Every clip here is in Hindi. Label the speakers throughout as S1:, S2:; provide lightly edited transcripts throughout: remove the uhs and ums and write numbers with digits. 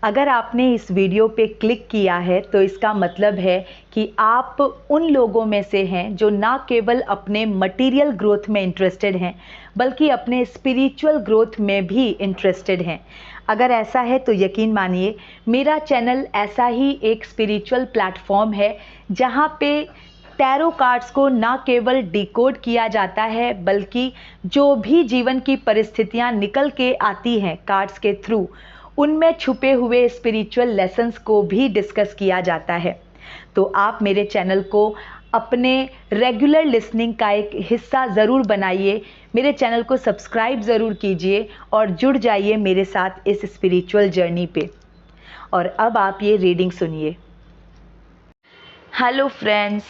S1: अगर आपने इस वीडियो पे क्लिक किया है तो इसका मतलब है कि आप उन लोगों में से हैं जो ना केवल अपने मटेरियल ग्रोथ में इंटरेस्टेड हैं बल्कि अपने स्पिरिचुअल ग्रोथ में भी इंटरेस्टेड हैं। अगर ऐसा है तो यकीन मानिए मेरा चैनल ऐसा ही एक स्पिरिचुअल प्लेटफॉर्म है जहाँ पे टैरो कार्ड्स को ना केवल डिकोड किया जाता है बल्कि जो भी जीवन की परिस्थितियाँ निकल के आती हैं कार्ड्स के थ्रू, उनमें छुपे हुए स्पिरिचुअल लेसन्स को भी डिस्कस किया जाता है। तो आप मेरे चैनल को अपने रेगुलर लिसनिंग का एक हिस्सा ज़रूर बनाइए, मेरे चैनल को सब्सक्राइब ज़रूर कीजिए और जुड़ जाइए मेरे साथ इस स्पिरिचुअल जर्नी पे। और अब आप ये रीडिंग सुनिए। Hello friends,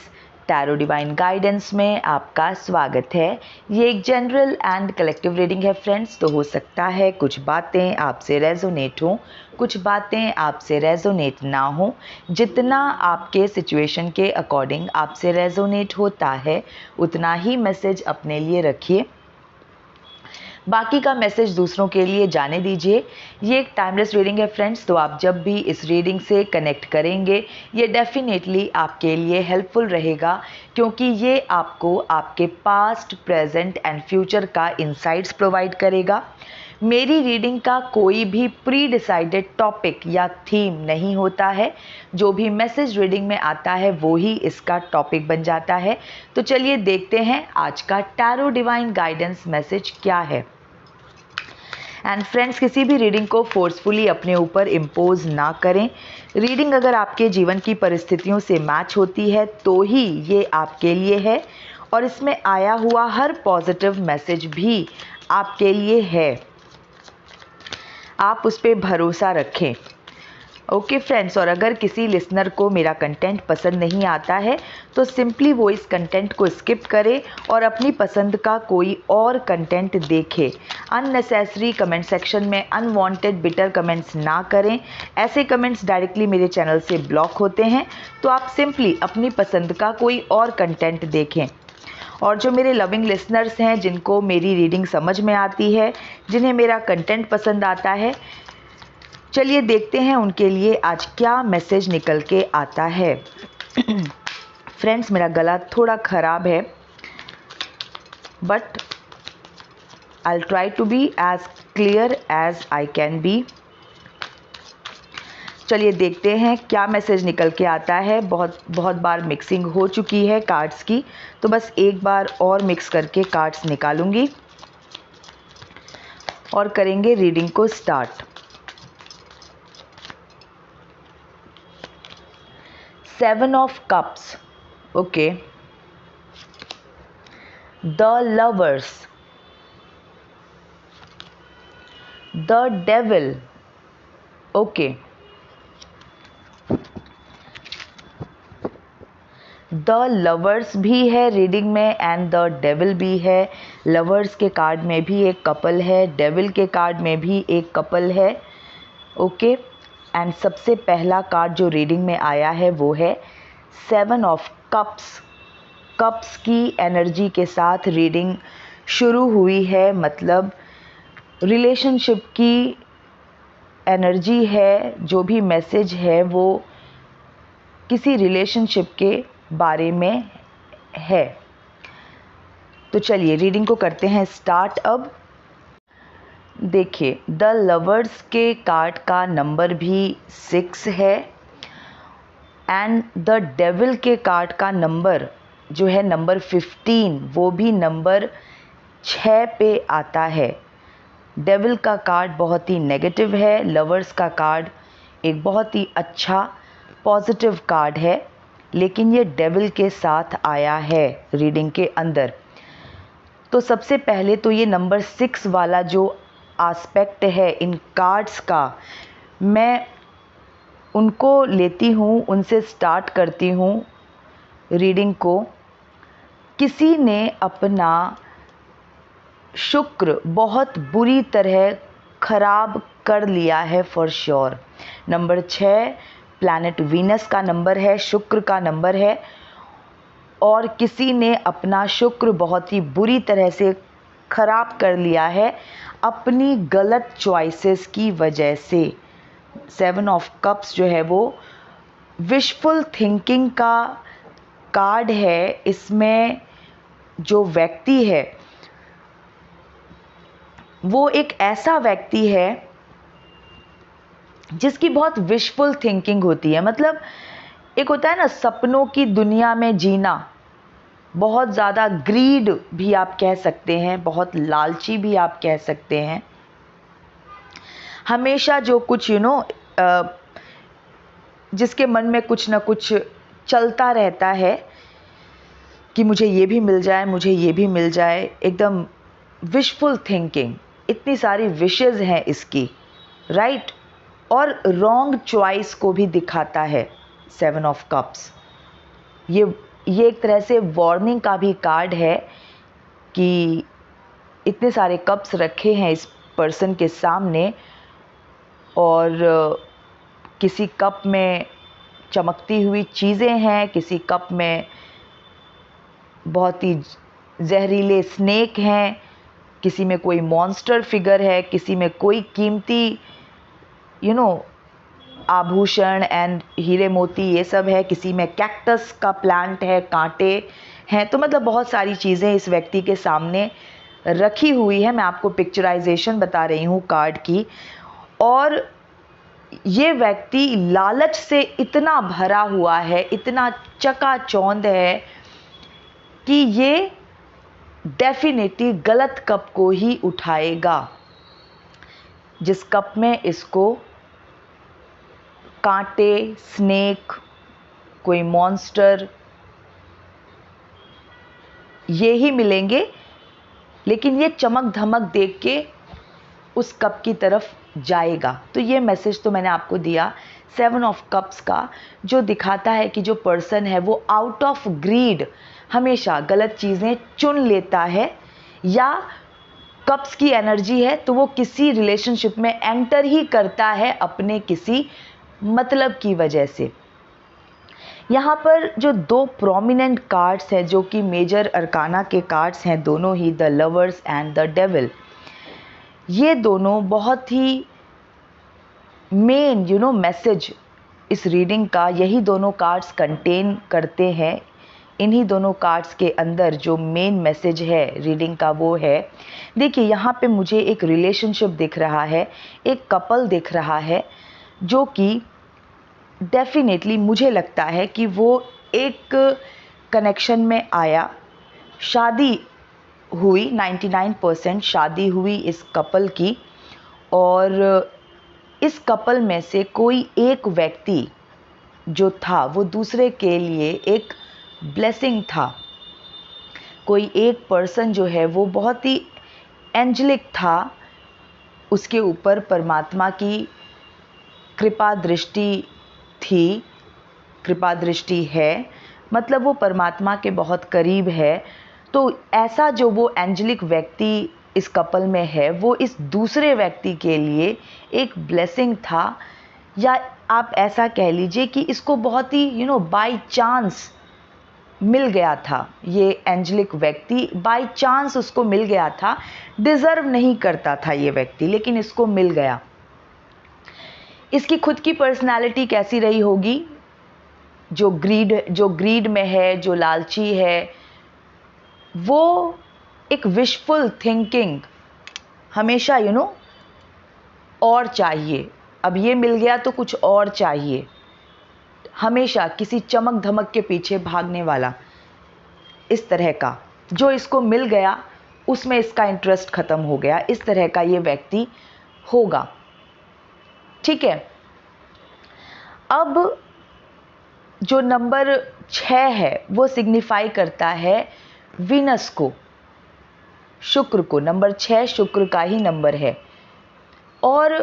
S1: tarot divine guidance में आपका स्वागत है। ये एक जनरल एंड कलेक्टिव रीडिंग है फ्रेंड्स, तो हो सकता है कुछ बातें आपसे रेजोनेट हों, कुछ बातें आपसे रेजोनेट ना हो। जितना आपके सिचुएशन के अकॉर्डिंग आपसे रेजोनेट होता है उतना ही मैसेज अपने लिए रखिए, बाकी का मैसेज दूसरों के लिए जाने दीजिए। ये एक टाइमलेस रीडिंग है फ्रेंड्स, तो आप जब भी इस रीडिंग से कनेक्ट करेंगे ये डेफिनेटली आपके लिए हेल्पफुल रहेगा, क्योंकि ये आपको आपके पास्ट, प्रेजेंट एंड फ्यूचर का इंसाइट्स प्रोवाइड करेगा। मेरी रीडिंग का कोई भी प्री डिसाइडेड टॉपिक या थीम नहीं होता है, जो भी मैसेज रीडिंग में आता है वो ही इसका टॉपिक बन जाता है। तो चलिए देखते हैं आज का टैरो डिवाइन गाइडेंस मैसेज क्या है। एंड फ्रेंड्स, किसी भी रीडिंग को फोर्सफुली अपने ऊपर इम्पोज ना करें। रीडिंग अगर आपके जीवन की परिस्थितियों से मैच होती है तो ही ये आपके लिए है, और इसमें आया हुआ हर पॉजिटिव मैसेज भी आपके लिए है। आप उस पर भरोसा रखें। ओके फ्रेंड्स, और अगर किसी लिसनर को मेरा कंटेंट पसंद नहीं आता है तो सिंपली वो इस कंटेंट को स्किप करे और अपनी पसंद का कोई और कंटेंट देखे। अननेसेसरी कमेंट सेक्शन में अनवांटेड बिटर कमेंट्स ना करें। ऐसे कमेंट्स डायरेक्टली मेरे चैनल से ब्लॉक होते हैं, तो आप सिंपली अपनी पसंद का कोई और कंटेंट देखें। और जो मेरे लविंग लिसनर्स हैं, जिनको मेरी रीडिंग समझ में आती है, जिन्हें मेरा कंटेंट पसंद आता है, चलिए देखते हैं उनके लिए आज क्या मैसेज निकल के आता है। फ्रेंड्स, मेरा गला थोड़ा ख़राब है, but I try to be as clear as I can be. चलिए देखते हैं क्या मैसेज निकल के आता है। बहुत बार मिक्सिंग हो चुकी है कार्ड्स की, तो बस एक बार और मिक्स करके कार्ड्स निकालूंगी और करेंगे रीडिंग को start. Seven of Cups, okay. The Lovers, the Devil, okay. The lovers भी है रीडिंग में एंड द डेविल भी है। लवर्स के कार्ड में भी एक कपल है, डेविल के कार्ड में भी एक कपल है, ओके। एंड सबसे पहला कार्ड जो रीडिंग में आया है वो है सेवन ऑफ कप्स। कप्स की एनर्जी के साथ रीडिंग शुरू हुई है, मतलब रिलेशनशिप की एनर्जी है। जो भी मैसेज है वो किसी रिलेशनशिप के बारे में है। तो चलिए रीडिंग को करते हैं स्टार्ट। अब देखिए, द लवर्स के कार्ड का नंबर भी 6 है एंड द डेविल के कार्ड का नंबर जो है नंबर 15, वो भी नंबर 6 पे आता है। डेविल का कार्ड बहुत ही नेगेटिव है, लवर्स का कार्ड एक बहुत ही अच्छा पॉजिटिव कार्ड है, लेकिन ये डेविल के साथ आया है रीडिंग के अंदर। तो सबसे पहले तो ये नंबर 6 वाला जो एस्पेक्ट है इन कार्ड्स का, मैं उनको लेती हूँ, उनसे स्टार्ट करती हूँ रीडिंग को। किसी ने अपना शुक्र बहुत बुरी तरह ख़राब कर लिया है for sure. Number 6 planet Venus का नंबर है, शुक्र का नंबर है, और किसी ने अपना शुक्र बहुत ही बुरी तरह से ख़राब कर लिया है अपनी गलत चॉइसेस की वजह से। सेवन ऑफ कप्स जो है वो विशफुल थिंकिंग का कार्ड है। इसमें जो व्यक्ति है वो एक ऐसा व्यक्ति है जिसकी बहुत विशफुल थिंकिंग होती है। मतलब एक होता है ना सपनों की दुनिया में जीना, बहुत ज़्यादा ग्रीड भी आप कह सकते हैं, बहुत लालची भी आप कह सकते हैं। हमेशा जो कुछ जिसके मन में कुछ ना कुछ चलता रहता है कि मुझे ये भी मिल जाए, मुझे ये भी मिल जाए, एकदम विशफुल थिंकिंग, इतनी सारी विशेज़ हैं इसकी, राइट। और रॉन्ग चॉइस को भी दिखाता है सेवन ऑफ कप्स। ये एक तरह से वार्निंग का भी कार्ड है कि इतने सारे कप्स रखे हैं इस पर्सन के सामने और किसी कप में चमकती हुई चीज़ें हैं, किसी कप में बहुत ही जहरीले स्नेक हैं, किसी में कोई मॉन्स्टर फिगर है, किसी में कोई कीमती आभूषण एंड हीरे मोती ये सब है, किसी में कैक्टस का प्लांट है, कांटे हैं। तो मतलब बहुत सारी चीज़ें इस व्यक्ति के सामने रखी हुई है। मैं आपको पिक्चराइजेशन बता रही हूँ कार्ड की। और ये व्यक्ति लालच से इतना भरा हुआ है, इतना चकाचौंध है कि ये डेफिनेटली गलत कप को ही उठाएगा, जिस कप में इसको कांटे, स्नेक, कोई मॉन्स्टर ये ही मिलेंगे। लेकिन ये चमक धमक देख के उस कप की तरफ जाएगा। तो ये मैसेज तो मैंने आपको दिया सेवन ऑफ कप्स का, जो दिखाता है कि जो पर्सन है वो आउट ऑफ ग्रीड हमेशा गलत चीज़ें चुन लेता है, या कप्स की एनर्जी है तो वो किसी रिलेशनशिप में एंटर ही करता है अपने किसी मतलब की वजह से। यहाँ पर जो दो प्रोमिनेंट कार्ड्स हैं जो कि मेजर अरकाना के कार्ड्स हैं, दोनों ही the lovers and the devil, ये दोनों बहुत ही मेन मैसेज इस रीडिंग का यही दोनों कार्ड्स कंटेन करते हैं। इन्हीं दोनों कार्ड्स के अंदर जो मेन मैसेज है रीडिंग का वो है, देखिए यहाँ पे मुझे एक रिलेशनशिप दिख रहा है, एक कपल दिख रहा है जो कि डेफिनेटली मुझे लगता है कि वो एक कनेक्शन में आया, शादी हुई, 99% शादी हुई इस कपल की। और इस कपल में से कोई एक व्यक्ति जो था वो दूसरे के लिए एक ब्लेसिंग था। कोई एक पर्सन जो है वो बहुत ही एंजेलिक था, उसके ऊपर परमात्मा की कृपा दृष्टि थी, कृपा दृष्टि है, मतलब वो परमात्मा के बहुत करीब है। तो ऐसा जो वो एंजेलिक व्यक्ति इस कपल में है वो इस दूसरे व्यक्ति के लिए एक ब्लेसिंग था, या आप ऐसा कह लीजिए कि इसको बहुत ही बाय चांस मिल गया था। ये एंजेलिक व्यक्ति बाय चांस उसको मिल गया था, डिज़र्व नहीं करता था ये व्यक्ति, लेकिन इसको मिल गया। इसकी खुद की पर्सनालिटी कैसी रही होगी? जो ग्रीड में है, जो लालची है, वो एक विशफुल थिंकिंग, हमेशा और चाहिए, अब ये मिल गया तो कुछ और चाहिए, हमेशा किसी चमक धमक के पीछे भागने वाला, इस तरह का। जो इसको मिल गया उसमें इसका इंटरेस्ट ख़त्म हो गया, इस तरह का ये व्यक्ति होगा, ठीक है। अब जो नंबर 6 है वो सिग्निफाई करता है वीनस को, शुक्र को। नंबर 6 शुक्र का ही नंबर है। और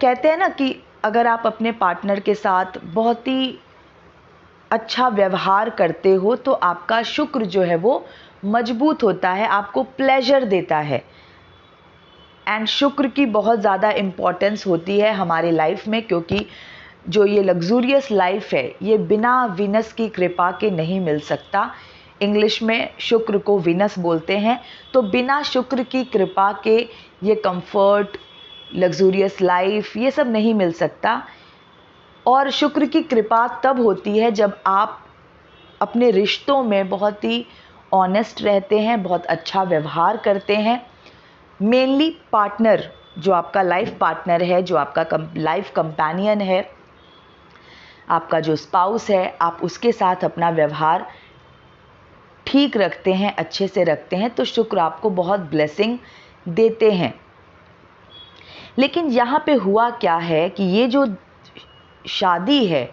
S1: कहते हैं ना कि अगर आप अपने पार्टनर के साथ बहुत ही अच्छा व्यवहार करते हो तो आपका शुक्र जो है वो मजबूत होता है, आपको प्लेजर देता है। एंड शुक्र की बहुत ज़्यादा इम्पोर्टेंस होती है हमारे लाइफ में, क्योंकि जो ये लग्जूरियस लाइफ है ये बिना वीनस की कृपा के नहीं मिल सकता। इंग्लिश में शुक्र को वीनस बोलते हैं। तो बिना शुक्र की कृपा के ये कंफर्ट, लग्जूरियस लाइफ, ये सब नहीं मिल सकता। और शुक्र की कृपा तब होती है जब आप अपने रिश्तों में बहुत ही ऑनेस्ट रहते हैं, बहुत अच्छा व्यवहार करते हैं। मेनली पार्टनर, जो आपका लाइफ पार्टनर है, जो आपका लाइफ कंपेनियन है, आपका जो स्पाउस है, आप उसके साथ अपना व्यवहार ठीक रखते हैं, अच्छे से रखते हैं, तो शुक्र आपको बहुत ब्लेसिंग देते हैं। लेकिन यहाँ पे हुआ क्या है कि ये जो शादी है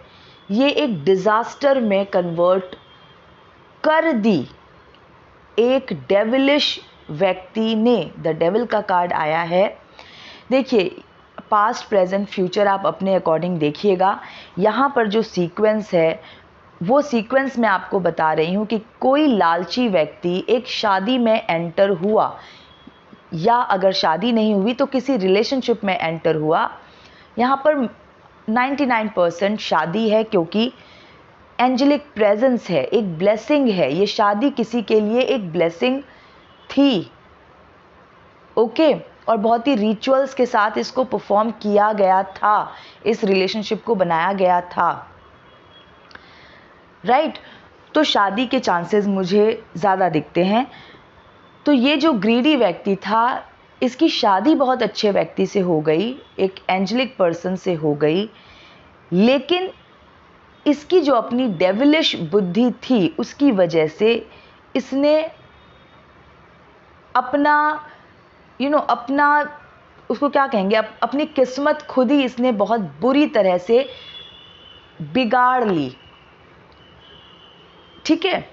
S1: ये एक डिज़ास्टर में कन्वर्ट कर दी एक डेविलिश व्यक्ति ने। द डेविल का कार्ड आया है। देखिए, पास्ट प्रेजेंट फ्यूचर आप अपने अकॉर्डिंग देखिएगा। यहाँ पर जो सीक्वेंस है वो सीक्वेंस मैं आपको बता रही हूँ कि कोई लालची व्यक्ति एक शादी में एंटर हुआ, या अगर शादी नहीं हुई तो किसी रिलेशनशिप में एंटर हुआ। यहाँ पर 99% शादी है, क्योंकि एंजेलिक प्रेजेंस है, एक ब्लेसिंग है। ये शादी किसी के लिए एक ब्लेसिंग थी, ओके। और बहुत ही रिचुअल्स के साथ इसको परफॉर्म किया गया था, इस रिलेशनशिप को बनाया गया था, राइट। तो शादी के चांसेस मुझे ज़्यादा दिखते हैं। तो ये जो ग्रीडी व्यक्ति था, इसकी शादी बहुत अच्छे व्यक्ति से हो गई, एक एंजेलिक पर्सन से हो गई, लेकिन इसकी जो अपनी डेविलिश बुद्धि थी उसकी वजह से इसने अपना अपना उसको क्या कहेंगे, अपनी किस्मत खुद ही इसने बहुत बुरी तरह से बिगाड़ ली, ठीक है।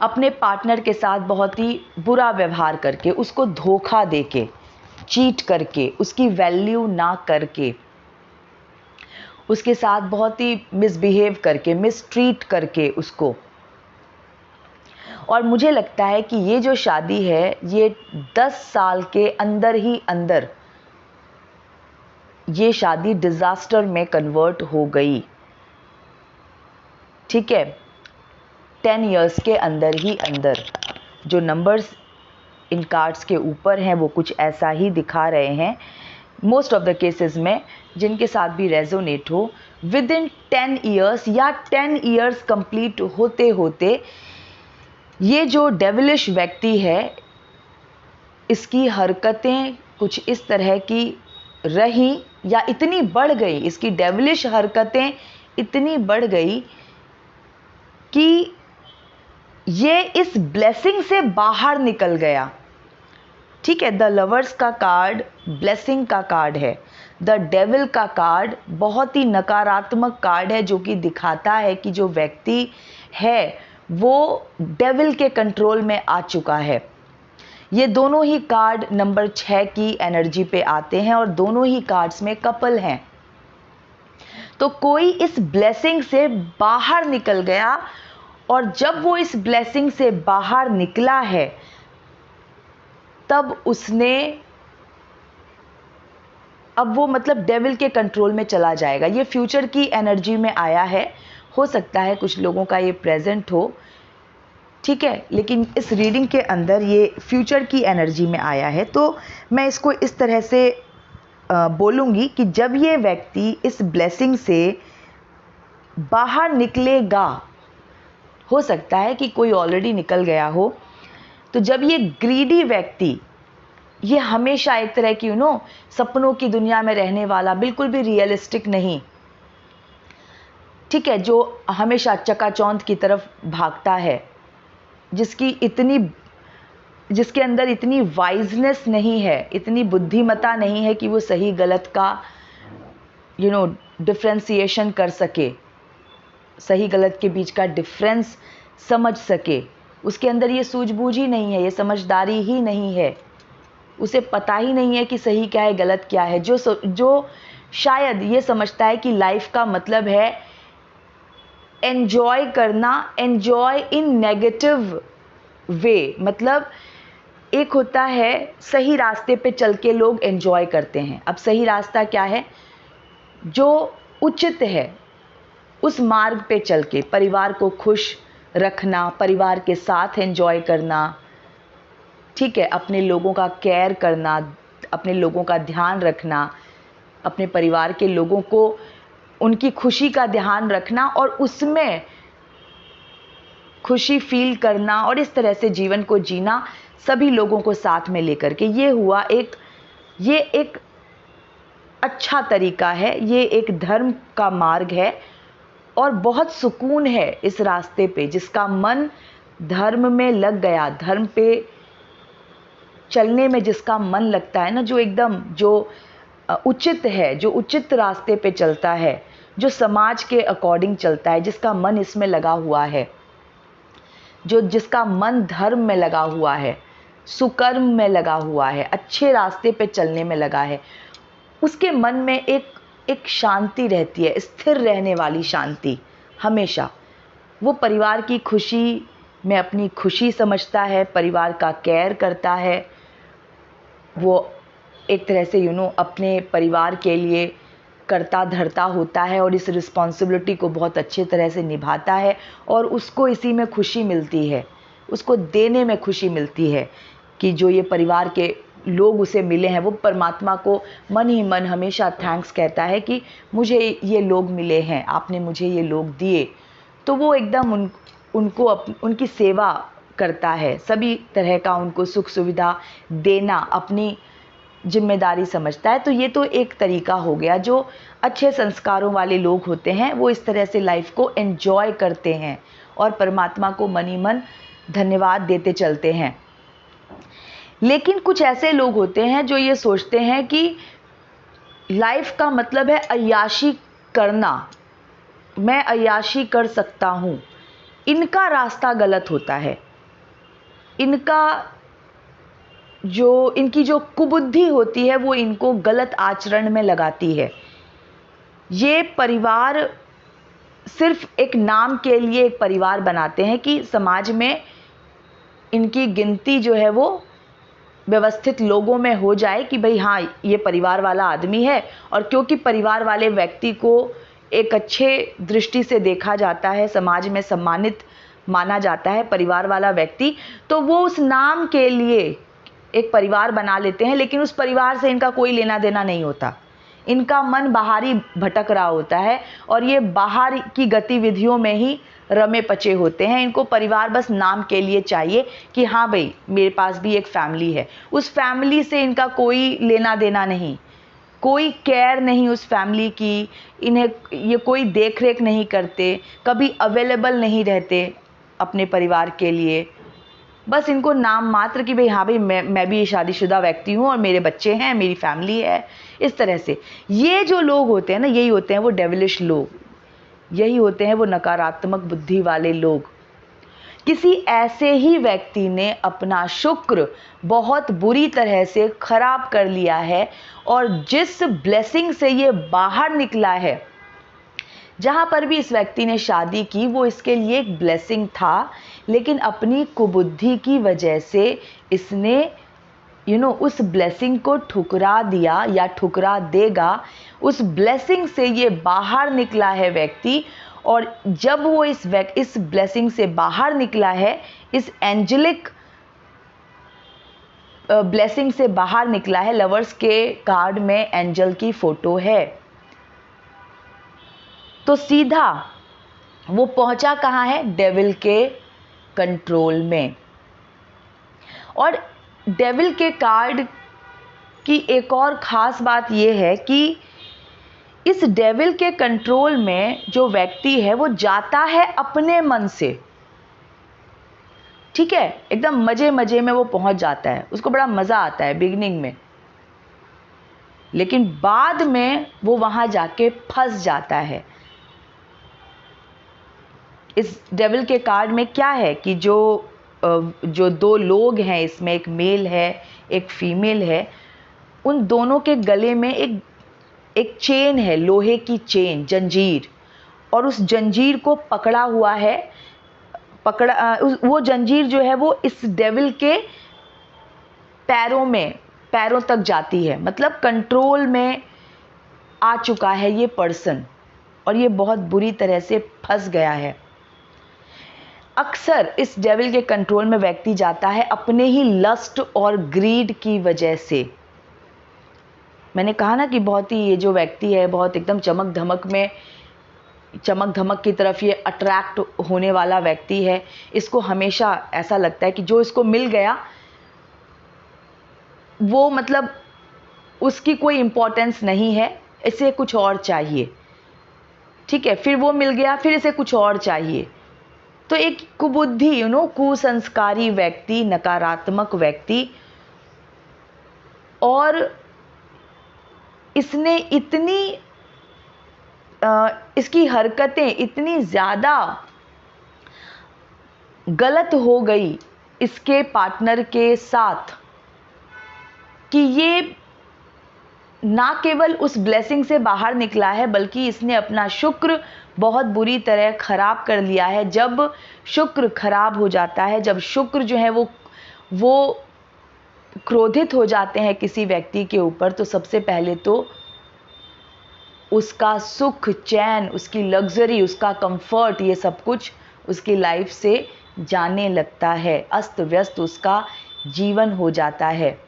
S1: अपने पार्टनर के साथ बहुत ही बुरा व्यवहार करके, उसको धोखा देके, चीट करके, उसकी वैल्यू ना करके, उसके साथ बहुत ही मिसबिहेव करके, मिसट्रीट करके उसको। और मुझे लगता है कि ये जो शादी है ये 10 साल के अंदर ही अंदर ये शादी डिजास्टर में कन्वर्ट हो गई, ठीक है। 10 इयर्स के अंदर ही अंदर। जो नंबर्स इन कार्ड्स के ऊपर हैं वो कुछ ऐसा ही दिखा रहे हैं मोस्ट ऑफ द केसेस में, जिनके साथ भी रेजोनेट हो। विद इन 10 इयर्स या 10 इयर्स कंप्लीट होते होते ये जो डेविलिश व्यक्ति है इसकी हरकतें कुछ इस तरह की रही, या इतनी बढ़ गई, इसकी डेविलिश हरकतें इतनी बढ़ गई कि ये इस ब्लेसिंग से बाहर निकल गया, ठीक है। द लवर्स का कार्ड ब्लेसिंग का कार्ड है। द डेविल का कार्ड बहुत ही नकारात्मक कार्ड है, जो कि दिखाता है कि जो व्यक्ति है वो डेविल के कंट्रोल में आ चुका है। ये दोनों ही कार्ड नंबर 6 की एनर्जी पे आते हैं और दोनों ही कार्ड्स में कपल हैं। तो कोई इस ब्लेसिंग से बाहर निकल गया, और जब वो इस ब्लेसिंग से बाहर निकला है तब उसने, अब वो मतलब डेविल के कंट्रोल में चला जाएगा। ये फ्यूचर की एनर्जी में आया है, हो सकता है कुछ लोगों का ये प्रेजेंट हो, ठीक है, लेकिन इस रीडिंग के अंदर ये फ्यूचर की एनर्जी में आया है। तो मैं इसको इस तरह से बोलूँगी कि जब ये व्यक्ति इस ब्लेसिंग से बाहर निकलेगा, हो सकता है कि कोई ऑलरेडी निकल गया हो, तो जब ये ग्रीडी व्यक्ति, ये हमेशा एक तरह की सपनों की दुनिया में रहने वाला, बिल्कुल भी रियलिस्टिक नहीं, ठीक है, जो हमेशा चकाचौंध की तरफ भागता है, जिसके अंदर इतनी वाइजनेस नहीं है, इतनी बुद्धिमता नहीं है कि वो सही गलत का डिफ्रेंसिएशन कर सके, सही गलत के बीच का डिफरेंस समझ सके। उसके अंदर ये सूझबूझ ही नहीं है, ये समझदारी ही नहीं है, उसे पता ही नहीं है कि सही क्या है गलत क्या है। जो शायद ये समझता है कि लाइफ का मतलब है एंजॉय करना, एंजॉय इन नेगेटिव वे। मतलब एक होता है सही रास्ते पे चल के लोग एंजॉय करते हैं। अब सही रास्ता क्या है? जो उचित है उस मार्ग पे चल के परिवार को खुश रखना, परिवार के साथ एंजॉय करना, ठीक है, अपने लोगों का केयर करना, अपने लोगों का ध्यान रखना, अपने परिवार के लोगों को उनकी खुशी का ध्यान रखना और उसमें खुशी फील करना और इस तरह से जीवन को जीना, सभी लोगों को साथ में लेकर के। ये एक अच्छा तरीका है, ये एक धर्म का मार्ग है और बहुत सुकून है इस रास्ते पे। जिसका मन धर्म में लग गया, धर्म पे चलने में जिसका मन लगता है ना, जो एकदम उचित है, जो उचित रास्ते पे चलता है, जो समाज के अकॉर्डिंग चलता है, जिसका मन इसमें लगा हुआ है, जिसका मन धर्म में लगा हुआ है, सुकर्म में लगा हुआ है, अच्छे रास्ते पे चलने में लगा है, उसके मन में एक शांति रहती है, स्थिर रहने वाली शांति। हमेशा वो परिवार की खुशी में अपनी खुशी समझता है, परिवार का केयर करता है, वो एक तरह से अपने परिवार के लिए करता धरता होता है और इस रिस्पॉन्सिबिलिटी को बहुत अच्छे तरह से निभाता है और उसको इसी में खुशी मिलती है, उसको देने में खुशी मिलती है कि जो ये परिवार के लोग उसे मिले हैं, वो परमात्मा को मन ही मन हमेशा थैंक्स कहता है कि मुझे ये लोग मिले हैं, आपने मुझे ये लोग दिए। तो वो एकदम उनको उनकी सेवा करता है, सभी तरह का उनको सुख सुविधा देना अपनी जिम्मेदारी समझता है। तो ये तो एक तरीका हो गया। जो अच्छे संस्कारों वाले लोग होते हैं वो इस तरह से लाइफ को एंजॉय करते हैं और परमात्मा को मन ही मन धन्यवाद देते चलते हैं। लेकिन कुछ ऐसे लोग होते हैं जो ये सोचते हैं कि लाइफ का मतलब है अय्याशी करना, मैं अय्याशी कर सकता हूँ। इनका रास्ता गलत होता है। इनकी जो कुबुद्धि होती है वो इनको गलत आचरण में लगाती है। ये परिवार सिर्फ एक नाम के लिए एक परिवार बनाते हैं कि समाज में इनकी गिनती जो है वो व्यवस्थित लोगों में हो जाए कि भाई हाँ, ये परिवार वाला आदमी है। और क्योंकि परिवार वाले व्यक्ति को एक अच्छे दृष्टि से देखा जाता है, समाज में सम्मानित माना जाता है परिवार वाला व्यक्ति, तो वो उस नाम के लिए एक परिवार बना लेते हैं। लेकिन उस परिवार से इनका कोई लेना देना नहीं होता, इनका मन बाहरी भटक रहा होता है और ये बाहर की गतिविधियों में ही रमे पचे होते हैं। इनको परिवार बस नाम के लिए चाहिए कि हाँ भाई, मेरे पास भी एक फैमिली है। उस फैमिली से इनका कोई लेना देना नहीं, कोई केयर नहीं उस फैमिली की, इन्हें ये कोई देख रेख नहीं करते, कभी अवेलेबल नहीं रहते अपने परिवार के लिए। बस इनको नाम मात्र कि भाई हाँ भाई, मैं भी शादीशुदा व्यक्ति हूँ और मेरे बच्चे हैं, मेरी फैमिली है। इस तरह से ये जो लोग होते हैं ना, यही होते हैं वो डेविलिश लोग, यही होते हैं वो नकारात्मक बुद्धि वाले लोग। किसी ऐसे ही व्यक्ति ने अपना शुक्र बहुत बुरी तरह से खराब कर लिया है और जिस ब्लेसिंग से ये बाहर निकला है, जहाँ पर भी इस व्यक्ति ने शादी की वो इसके लिए एक ब्लेसिंग था, लेकिन अपनी कुबुद्धि की वजह से इसने उस ब्लेसिंग को ठुकरा दिया या ठुकरा देगा। उस ब्लेसिंग से ये बाहर निकला है व्यक्ति, और जब वो इस ब्लेसिंग से बाहर निकला है, इस एंजेलिक ब्लेसिंग से बाहर निकला है। लवर्स के कार्ड में एंजल की फोटो है, तो सीधा वो पहुंचा कहाँ है? डेविल के कंट्रोल में। और डेविल के कार्ड की एक और ख़ास बात यह है कि इस डेविल के कंट्रोल में जो व्यक्ति है वो जाता है अपने मन से, ठीक है, एकदम मजे मजे में वो पहुंच जाता है, उसको बड़ा मज़ा आता है बिगिनिंग में, लेकिन बाद में वो वहां जाके फंस जाता है। इस डेविल के कार्ड में क्या है कि जो दो लोग हैं, इसमें एक मेल है एक फीमेल है, उन दोनों के गले में एक चेन है, लोहे की चेन, जंजीर, और उस जंजीर को पकड़ा हुआ है। वो जंजीर जो है वो इस डेविल के पैरों तक जाती है, मतलब कंट्रोल में आ चुका है ये पर्सन और ये बहुत बुरी तरह से फंस गया है। अक्सर इस डेविल के कंट्रोल में व्यक्ति जाता है अपने ही लस्ट और ग्रीड की वजह से। मैंने कहा ना कि बहुत ही ये जो व्यक्ति है बहुत एकदम चमक धमक की तरफ ये अट्रैक्ट होने वाला व्यक्ति है। इसको हमेशा ऐसा लगता है कि जो इसको मिल गया वो मतलब उसकी कोई इम्पोर्टेंस नहीं है, इसे कुछ और चाहिए। ठीक है, फिर वो मिल गया, फिर इसे कुछ और चाहिए। तो एक कुबुद्धि कुसंस्कारी व्यक्ति, नकारात्मक व्यक्ति, और इसने इसकी हरकतें इतनी ज़्यादा गलत हो गई इसके पार्टनर के साथ कि ये ना केवल उस ब्लेसिंग से बाहर निकला है बल्कि इसने अपना शुक्र बहुत बुरी तरह खराब कर लिया है। जब शुक्र खराब हो जाता है, जब शुक्र जो है वो क्रोधित हो जाते हैं किसी व्यक्ति के ऊपर, तो सबसे पहले तो उसका सुख, चैन, उसकी लग्जरी, उसका कंफर्ट, ये सब कुछ उसकी लाइफ से जाने लगता है। अस्त व्यस्त उसका जीवन हो जाता है।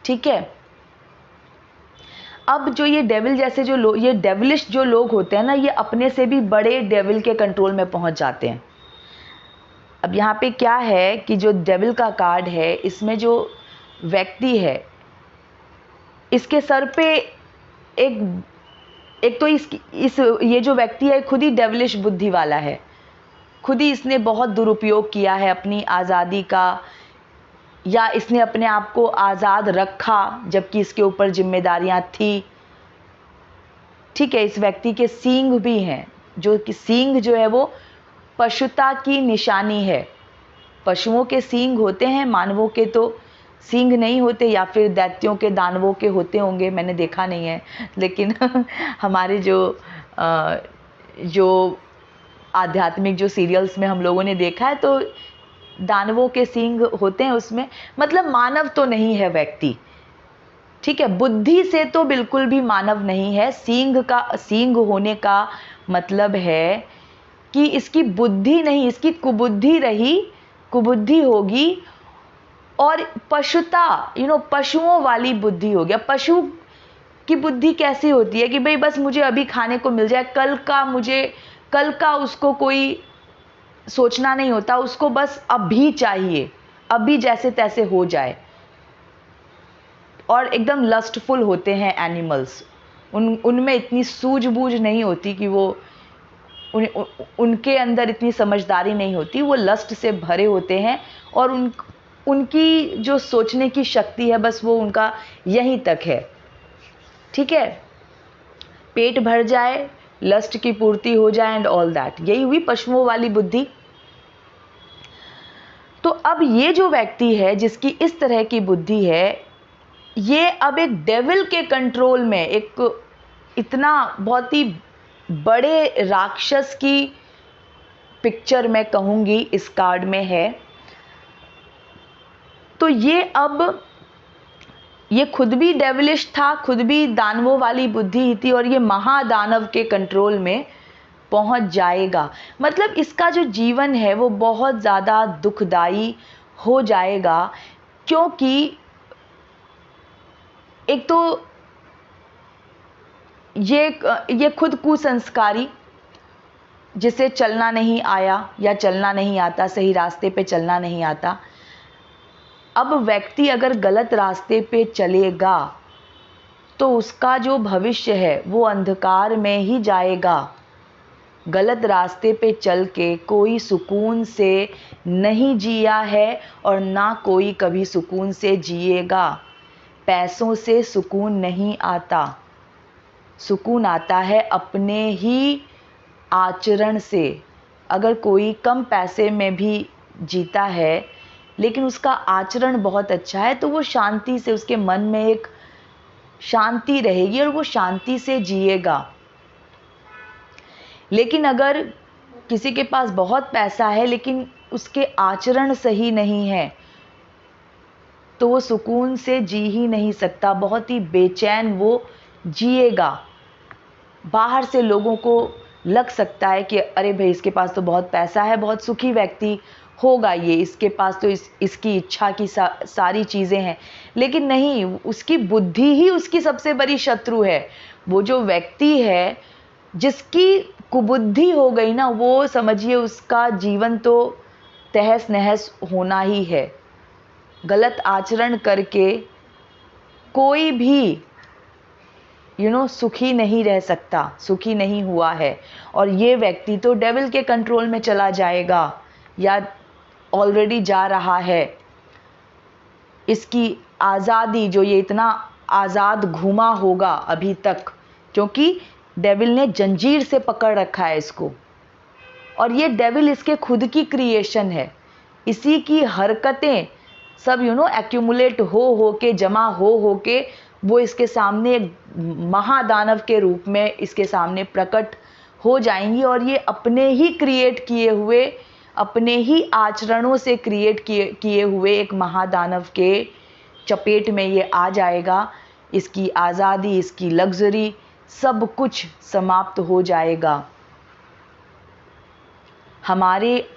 S1: ठीक है, अब जो ये डेविल जैसे जो लोग, ये डेविलिश जो लोग होते हैं ना, ये अपने से भी बड़े डेविल के कंट्रोल में पहुंच जाते हैं। अब यहाँ पे क्या है कि जो डेविल का कार्ड है, इसमें जो व्यक्ति है इसके सर पे एक तो ये जो व्यक्ति है खुद ही डेविलिश बुद्धि वाला है। खुद ही इसने बहुत दुरुपयोग किया है अपनी आज़ादी का, या इसने अपने आप को आज़ाद रखा जबकि इसके ऊपर जिम्मेदारियां थी। ठीक है, इस व्यक्ति के सींग भी हैं, जो कि सींग जो है वो पशुता की निशानी है। पशुओं के सींग होते हैं, मानवों के तो सींग नहीं होते, या फिर दैत्यों के, दानवों के होते होंगे, मैंने देखा नहीं है। लेकिन हमारे जो आध्यात्मिक जो सीरियल्स में हम लोगों ने देखा है तो दानवों के सींग होते हैं उसमें, मतलब मानव तो नहीं है व्यक्ति। ठीक है, बुद्धि से तो बिल्कुल भी मानव नहीं है। सींग होने का मतलब है कि इसकी बुद्धि नहीं, इसकी कुबुद्धि होगी, और पशुता पशुओं वाली बुद्धि हो गया। पशु की बुद्धि कैसी होती है कि भाई बस मुझे अभी खाने को मिल जाए, कल का उसको कोई सोचना नहीं होता, उसको बस अभी चाहिए, अभी जैसे तैसे हो जाए। और एकदम लस्टफुल होते हैं एनिमल्स, उनमें इतनी सूझबूझ नहीं होती कि उनके अंदर इतनी समझदारी नहीं होती, वो लस्ट से भरे होते हैं, और उनकी जो सोचने की शक्ति है बस वो उनका यहीं तक है। ठीक है, पेट भर जाए, लस्ट की पूर्ति हो जाए एंड ऑल दैट, यही हुई पशुओं वाली बुद्धि। तो अब ये जो व्यक्ति है जिसकी इस तरह की बुद्धि है, ये अब एक डेविल के कंट्रोल में, एक इतना बहुत ही बड़े राक्षस की पिक्चर मैं कहूंगी इस कार्ड में है। तो ये खुद भी डेविलिश था, खुद भी दानवों वाली बुद्धि ही थी, और ये महादानव के कंट्रोल में पहुंच जाएगा। मतलब इसका जो जीवन है वो बहुत ज़्यादा दुखदाई हो जाएगा, क्योंकि एक तो ये खुद कुसंस्कारी, जिसे चलना नहीं आया या चलना नहीं आता, सही रास्ते पे चलना नहीं आता। अब व्यक्ति अगर गलत रास्ते पे चलेगा तो उसका जो भविष्य है वो अंधकार में ही जाएगा। गलत रास्ते पे चल के कोई सुकून से नहीं जिया है, और ना कोई कभी सुकून से जिएगा। पैसों से सुकून नहीं आता, सुकून आता है अपने ही आचरण से। अगर कोई कम पैसे में भी जीता है लेकिन उसका आचरण बहुत अच्छा है, तो वो शांति से, उसके मन में एक शांति रहेगी और वो शांति से जिएगा। लेकिन अगर किसी के पास बहुत पैसा है लेकिन उसके आचरण सही नहीं है, तो वो सुकून से जी ही नहीं सकता, बहुत ही बेचैन वो जिएगा। बाहर से लोगों को लग सकता है कि अरे भाई इसके पास तो बहुत पैसा है, बहुत सुखी व्यक्ति होगा ये, इसके पास तो इसकी इच्छा की सारी चीज़ें हैं। लेकिन नहीं, उसकी बुद्धि ही उसकी सबसे बड़ी शत्रु है। वो जो व्यक्ति है जिसकी कुबुद्धि हो गई ना, वो समझिए उसका जीवन तो तहस नहस होना ही है। गलत आचरण करके कोई भी सुखी नहीं रह सकता, सुखी नहीं हुआ है। और ये व्यक्ति तो डेविल के कंट्रोल में चला जाएगा या ऑलरेडी जा रहा है। इसकी आज़ादी, जो ये इतना आज़ाद घूमा होगा अभी तक, क्योंकि डेविल ने जंजीर से पकड़ रखा है इसको, और ये डेविल इसके खुद की क्रिएशन है। इसी की हरकतें सब एक्यूमुलेट हो के, जमा हो के वो इसके सामने एक महादानव के रूप में इसके सामने प्रकट हो जाएंगी। और ये अपने ही क्रिएट किए हुए, अपने ही आचरणों से क्रिएट किए हुए एक महादानव के चपेट में ये आ जाएगा। इसकी आज़ादी, इसकी लग्जरी, सब कुछ समाप्त हो जाएगा। हमारे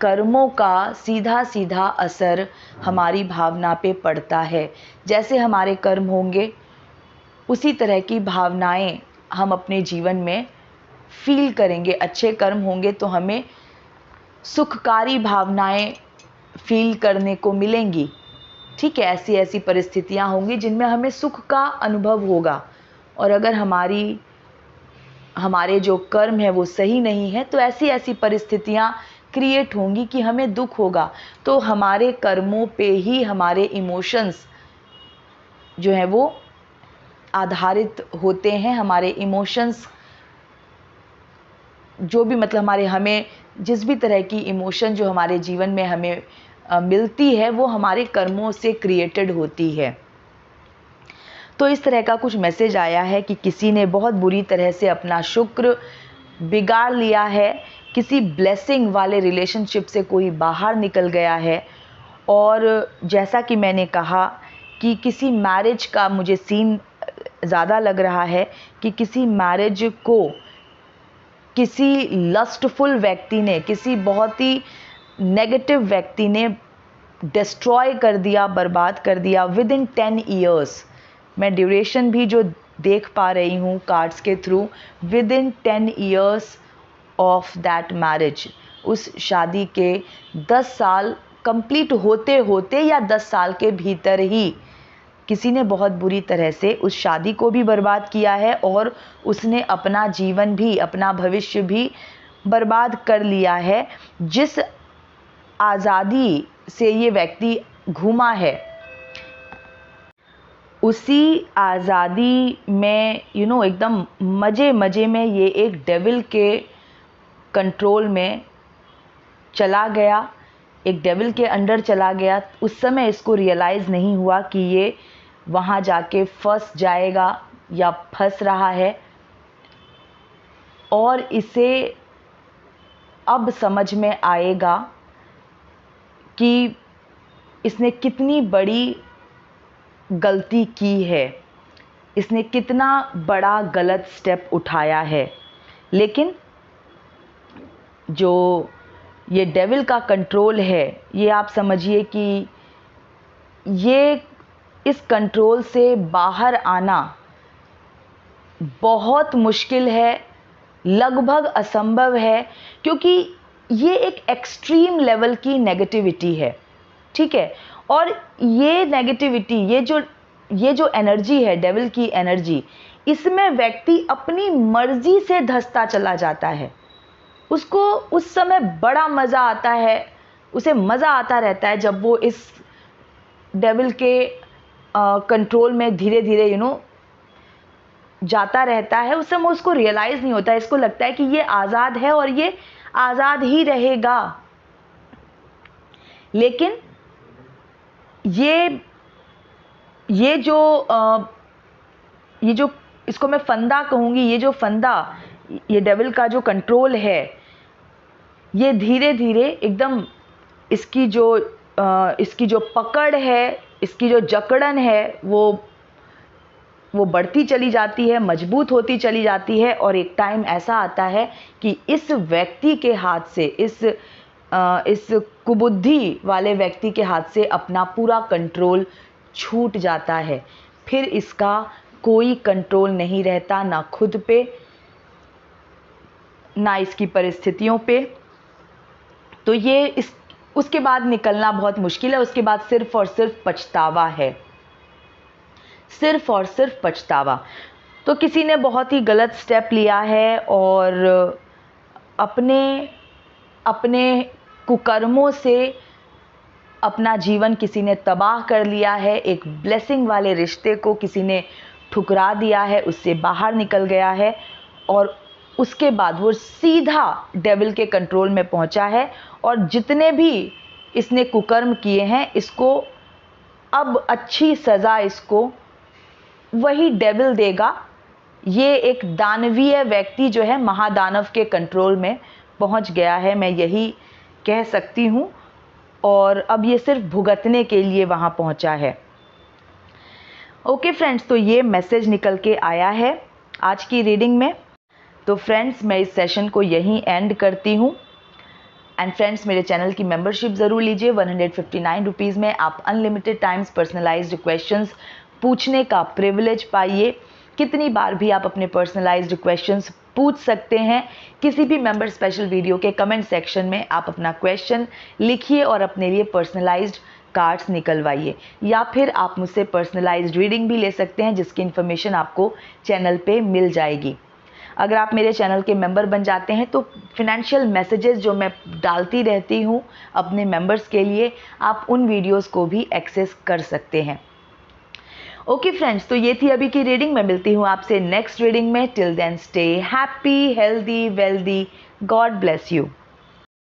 S1: कर्मों का सीधा सीधा असर हमारी भावना पे पड़ता है। जैसे हमारे कर्म होंगे उसी तरह की भावनाएं हम अपने जीवन में फील करेंगे। अच्छे कर्म होंगे तो हमें सुखकारी भावनाएं फील करने को मिलेंगी। ठीक है, ऐसी ऐसी परिस्थितियां होंगी जिनमें हमें सुख का अनुभव होगा। और अगर हमारे जो कर्म है वो सही नहीं है तो ऐसी ऐसी परिस्थितियां क्रिएट होंगी कि हमें दुख होगा। तो हमारे कर्मों पे ही हमारे इमोशंस जो है वो आधारित होते हैं। हमारे इमोशंस जो भी, मतलब हमें जिस भी तरह की इमोशन जो हमारे जीवन में हमें मिलती है वो हमारे कर्मों से क्रिएटेड होती है। तो इस तरह का कुछ मैसेज आया है कि किसी ने बहुत बुरी तरह से अपना शुक्र बिगाड़ लिया है, किसी ब्लेसिंग वाले रिलेशनशिप से कोई बाहर निकल गया है। और जैसा कि मैंने कहा कि किसी मैरिज का मुझे सीन ज़्यादा लग रहा है कि किसी मैरिज को किसी लस्टफुल व्यक्ति ने, किसी बहुत ही नेगेटिव व्यक्ति ने डिस्ट्रॉय कर दिया, बर्बाद कर दिया विद इन 10 ईयर्स। मैं ड्यूरेशन भी जो देख पा रही हूँ कार्ड्स के through, with in 10 years of that marriage, उस शादी के 10 साल कंप्लीट होते होते या 10 साल के भीतर ही किसी ने बहुत बुरी तरह से उस शादी को भी बर्बाद किया है और उसने अपना जीवन भी, अपना भविष्य भी बर्बाद कर लिया है। जिस आज़ादी से ये व्यक्ति घूमा है उसी आज़ादी में एकदम मज़े में ये एक डेविल के कंट्रोल में चला गया, एक डेविल के अंडर चला गया। उस समय इसको रियलाइज़ नहीं हुआ कि ये वहाँ जाके फंस जाएगा या फंस रहा है। और इसे अब समझ में आएगा कि इसने कितनी बड़ी गलती की है, इसने कितना बड़ा गलत स्टेप उठाया है। लेकिन जो ये डेविल का कंट्रोल है, ये आप समझिए कि ये इस कंट्रोल से बाहर आना बहुत मुश्किल है, लगभग असंभव है, क्योंकि ये एक एक्सट्रीम लेवल की नेगेटिविटी है। ठीक है, और ये नेगेटिविटी, ये जो एनर्जी है, डेविल की एनर्जी, इसमें व्यक्ति अपनी मर्जी से धंसता चला जाता है। उसको उस समय बड़ा मज़ा आता है, उसे मज़ा आता रहता है जब वो इस डेविल के कंट्रोल में धीरे धीरे जाता रहता है। उस समय उसको रियलाइज़ नहीं होता है, इसको लगता है कि ये आज़ाद है और ये आज़ाद ही रहेगा। लेकिन ये जो इसको मैं फंदा कहूँगी, ये जो फंदा, ये डेविल का जो कंट्रोल है, ये धीरे धीरे एकदम इसकी जो पकड़ है, इसकी जो जकड़न है, वो वो बढ़ती चली जाती है, मजबूत होती चली जाती है, और एक टाइम ऐसा आता है कि इस व्यक्ति के हाथ से, इस कुबुद्धि वाले व्यक्ति के हाथ से अपना पूरा कंट्रोल छूट जाता है। फिर इसका कोई कंट्रोल नहीं रहता, ना खुद पे, ना इसकी परिस्थितियों पे। तो ये उसके बाद निकलना बहुत मुश्किल है। उसके बाद सिर्फ और सिर्फ पछतावा है, सिर्फ और सिर्फ पछतावा। तो किसी ने बहुत ही गलत स्टेप लिया है और अपने अपने कुकर्मों से अपना जीवन किसी ने तबाह कर लिया है। एक ब्लेसिंग वाले रिश्ते को किसी ने ठुकरा दिया है, उससे बाहर निकल गया है, और उसके बाद वो सीधा डेविल के कंट्रोल में पहुंचा है। और जितने भी इसने कुकर्म किए हैं, इसको अब अच्छी सज़ा इसको वही डेविल देगा। ये एक दानवीय व्यक्ति जो है, महादानव के कंट्रोल में पहुंच गया है, मैं यही कह सकती हूँ। और अब ये सिर्फ भुगतने के लिए वहाँ पहुँचा है। ओके फ्रेंड्स, तो ये मैसेज निकल के आया है आज की रीडिंग में। तो फ्रेंड्स, मैं इस सेशन को यहीं एंड करती हूँ। एंड फ्रेंड्स, मेरे चैनल की मेंबरशिप ज़रूर लीजिए। 159 रुपीज़ में आप अनलिमिटेड टाइम्स पर्सनलाइज्ड क्वेश्चंस पूछने का प्रिविलेज पाइए। कितनी बार भी आप अपने पर्सनलाइज्ड क्वेश्चंस पूछ सकते हैं। किसी भी मेंबर स्पेशल वीडियो के कमेंट सेक्शन में आप अपना क्वेश्चन लिखिए और अपने लिए पर्सनलाइज्ड कार्ड्स निकलवाइए, या फिर आप मुझसे पर्सनलाइज्ड रीडिंग भी ले सकते हैं, जिसकी इन्फॉर्मेशन आपको चैनल पे मिल जाएगी। अगर आप मेरे चैनल के मेंबर बन जाते हैं तो फिनेंशियल मैसेजेस जो मैं डालती रहती हूँ अपने मेंबर्स के लिए, आप उन वीडियोस को भी एक्सेस कर सकते हैं। ओके फ्रेंड्स, तो ये थी अभी की रीडिंग। मैं मिलती हूँ आपसे नेक्स्ट रीडिंग में। Till then stay happy, healthy, wealthy. God bless you.